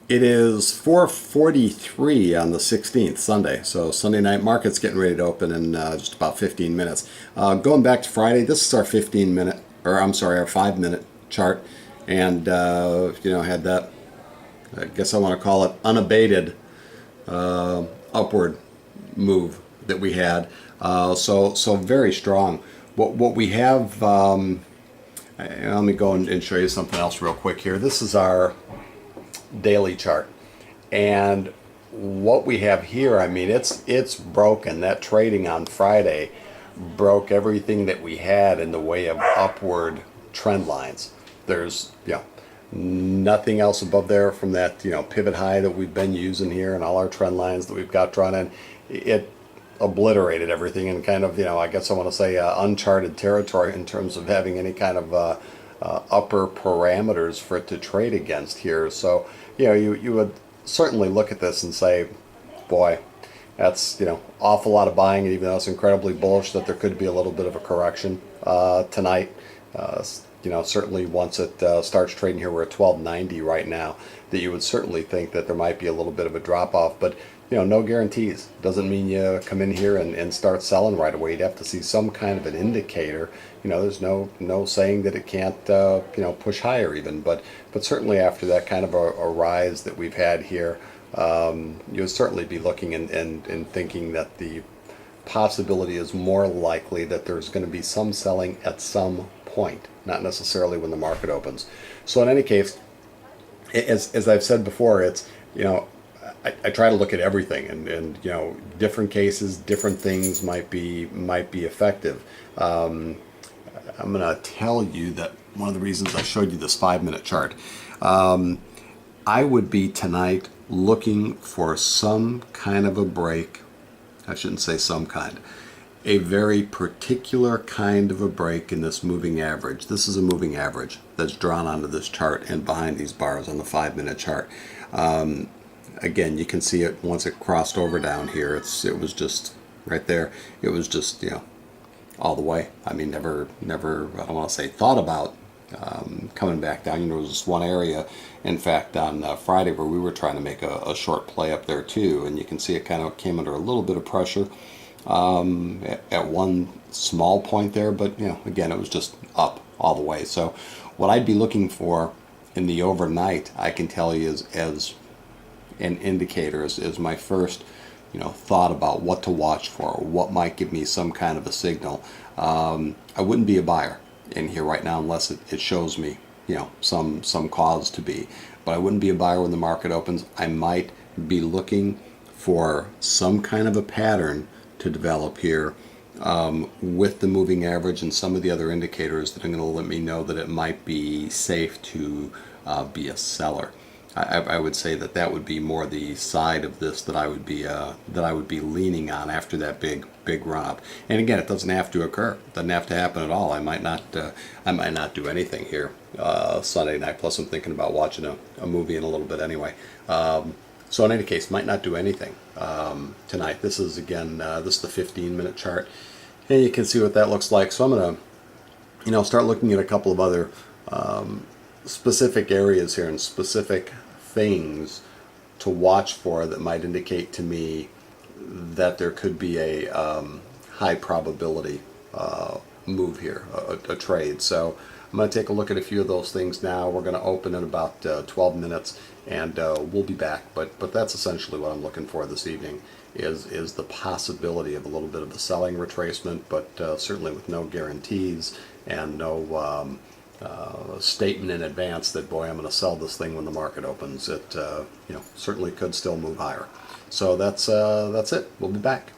It is 4:43 on the 16th, Sunday. So Sunday night market's getting ready to open in just about 15 minutes. Going back to Friday, this is our 15-minute, or I'm sorry, our 5-minute chart, and had that. I guess I want to call it unabated upward move that we had. So very strong. What we have. Let me go and show you something else real quick here. This is our daily chart, and what we have here, I mean, it's broken. That trading on Friday broke everything that we had in the way of upward trend lines. There's nothing else above there from that pivot high that we've been using here, and all our trend lines that we've got drawn in. It obliterated everything in kind of I guess I want to say uncharted territory in terms of having any kind of upper parameters for it to trade against here. So you would certainly look at this and say, boy, that's awful lot of buying, even though it's incredibly bullish that there could be a little bit of a correction tonight. Certainly once it starts trading here, we're at 1290 right now, that you would certainly think that there might be a little bit of a drop off, but no guarantees. Doesn't mean you come in here and start selling right away. You'd have to see some kind of an indicator. There's no saying that it can't push higher even, but certainly after that kind of a rise that we've had here, you would certainly be looking and thinking that the possibility is more likely that there's going to be some selling at some point, not necessarily when the market opens. So in any case, as I've said before, it's I try to look at everything, and different cases, different things might be effective. I'm going to tell you that one of the reasons I showed you this 5-minute chart, I would be tonight looking for some kind of a break. I shouldn't say some kind. A very particular kind of a break in this moving average. This is a moving average that's drawn onto this chart and behind these bars on the 5-minute chart. Again, you can see it once it crossed over down here. It was just right there. It was just all the way. I mean, never. I don't want to say thought about coming back down. There was this one area, in fact, on Friday where we were trying to make a short play up there too, and you can see it kind of came under a little bit of pressure at one small point there, but again, it was just up all the way. So what I'd be looking for in the overnight, I can tell you, as an indicator, is my first thought about what to watch for, or what might give me some kind of a signal. I wouldn't be a buyer in here right now unless it shows me some cause to be, but I wouldn't be a buyer when the market opens. I might be looking for some kind of a pattern to develop here with the moving average and some of the other indicators that are going to let me know that it might be safe to be a seller. I would say that would be more the side of this that I would be leaning on after that big run up. And again, it doesn't have to occur. It doesn't have to happen at all. I might not do anything here Sunday night. Plus, I'm thinking about watching a movie in a little bit anyway. So in any case, might not do anything tonight. This is again this is the 15-minute chart, and you can see what that looks like. So I'm gonna start looking at a couple of other specific areas here and specific things to watch for that might indicate to me that there could be a high probability move here, a trade. So I'm going to take a look at a few of those things now. We're going to open in about 12 minutes, and we'll be back. But that's essentially what I'm looking for this evening, is the possibility of a little bit of a selling retracement, but certainly with no guarantees and no statement in advance that, boy, I'm going to sell this thing when the market opens. It certainly could still move higher. So that's it. We'll be back.